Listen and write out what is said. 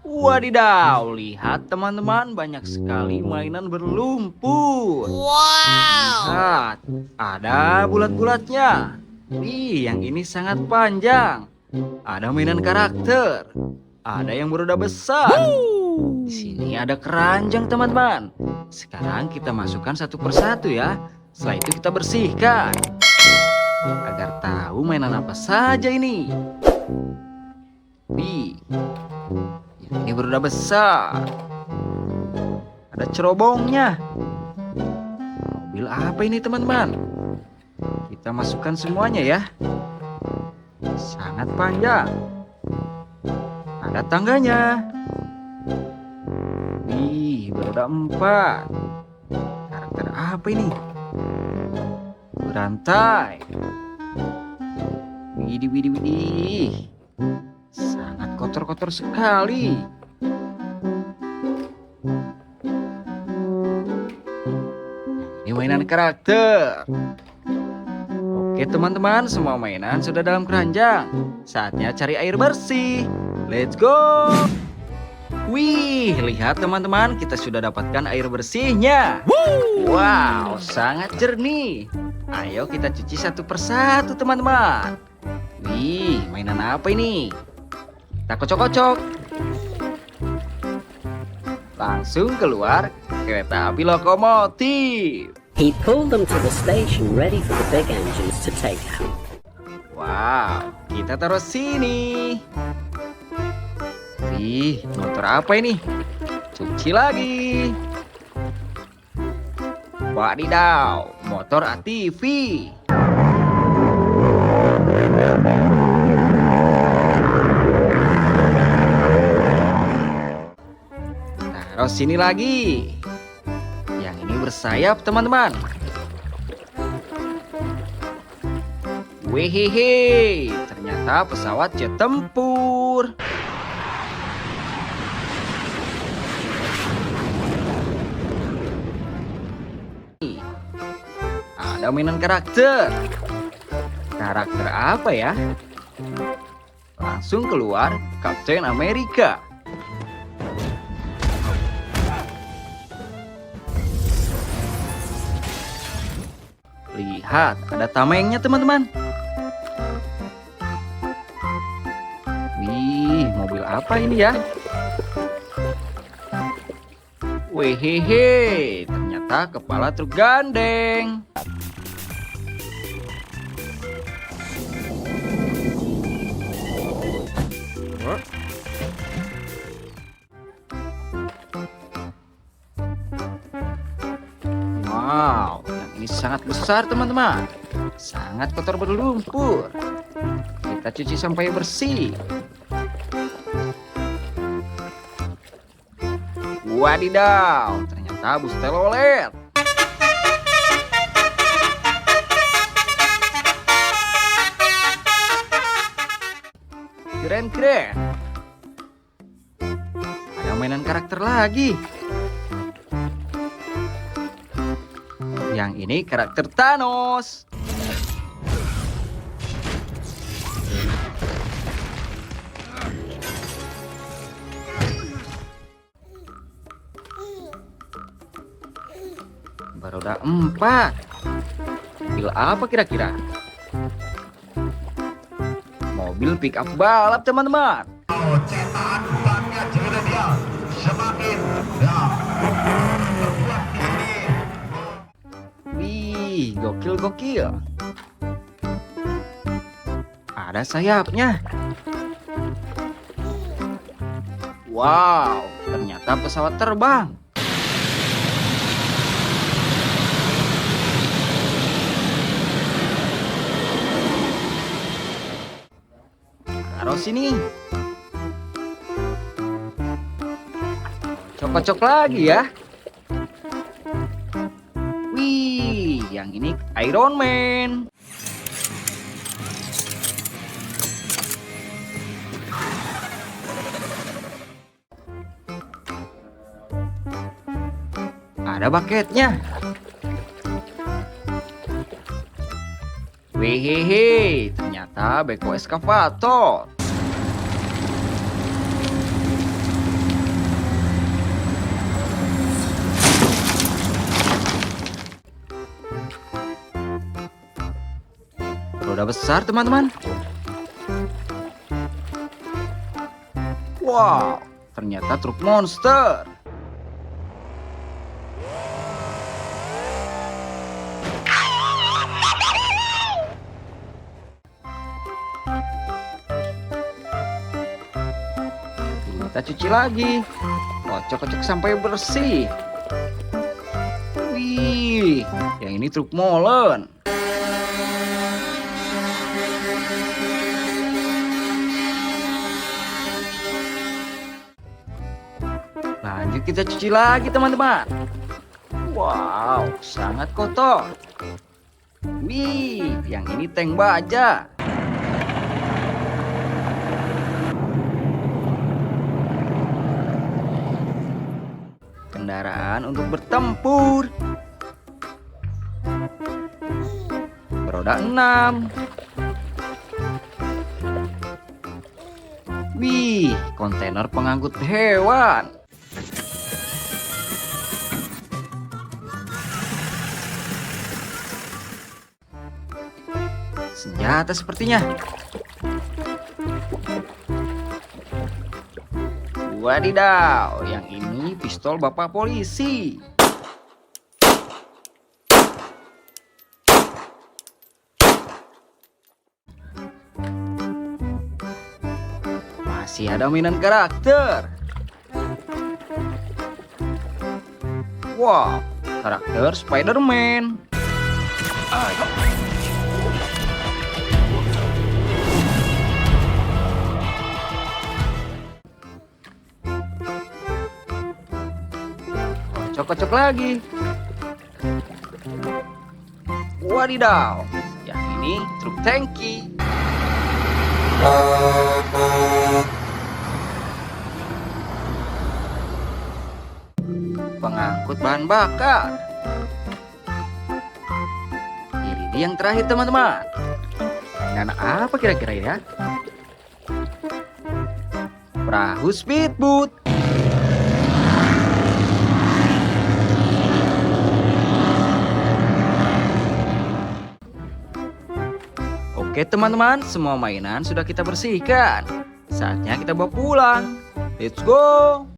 Wadidaw, lihat teman-teman, banyak sekali mainan berlumpur. Lihat, ada bulat-bulatnya. Wih, yang ini sangat panjang. Ada mainan karakter. Ada yang beroda besar. Di sini ada keranjang, teman-teman. Sekarang kita masukkan satu persatu ya. Setelah itu kita bersihkan. Agar tahu mainan apa saja ini. Wih, ini beroda besar. Ada cerobongnya. Mobil apa ini, teman-teman? Kita masukkan semuanya ya. Sangat panjang. Ada tangganya. Wih, beroda 4. Karakter apa ini? Berantai. Widih, widih, widih. Sangat kotor-kotor sekali. Ini mainan karakter. Oke teman-teman, semua mainan sudah dalam keranjang. Saatnya cari air bersih. Let's go. Wih, lihat teman-teman, kita sudah dapatkan air bersihnya. Wow, sangat jernih. Ayo kita cuci satu persatu teman-teman. Wih, mainan apa ini? Kita kocok-kocok. Langsung keluar kereta api lokomotif. He pulled them to the station ready for the big engines to take out. Wow, kita taruh sini. Wih, motor apa ini? Cuci lagi. Wadidaw, motor ATV. Taruh sini lagi. Yang ini bersayap, teman-teman. Wehehe, ternyata pesawat jet tempur. Ada mainan karakter. Karakter apa ya? Langsung keluar Captain America. Lihat, ada tamengnya teman-teman. Wih, mobil apa ini ya? Wehehe, ternyata kepala truk gandeng. Wow, yang ini sangat besar teman-teman. Sangat kotor berlumpur. Kita cuci sampai bersih. Wadidaw, ternyata bus telolet. Keren-keren. Ada mainan karakter lagi. Yang ini karakter Thanos. Beroda 4. Mobil apa kira-kira? Mobil pick up balap teman-teman. Cetaan bannya jika dia semakin Wih, gokil-gokil. Ada sayapnya. Wow, ternyata pesawat terbang. Taruh sini. Cocok lagi ya. Wih, yang ini Iron Man. Ada baketnya. Wehehe, ternyata beko eskavator. Roda besar, teman-teman. Wow, ternyata truk monster. Kita cuci lagi. Kocok-kocok sampai bersih. Wih, yang ini truk molen. Lanjut kita cuci lagi, teman-teman. Wow, sangat kotor. Wih, yang ini tank baja. Kendaraan untuk bertempur. Beroda 6. Wih, kontainer pengangkut hewan. Senjata sepertinya. Wadidaw, yang ini pistol bapak polisi. Masih ada mainan karakter. Wow, karakter Spider-Man. Kocok-kocok lagi. Wadidaw, yang ini truk tangki. Pengangkut bahan bakar. Ini yang terakhir, teman-teman. Mainan apa kira-kira ya? Perahu speedboat. Oke teman-teman, semua mainan sudah kita bersihkan. Saatnya kita bawa pulang. Let's go!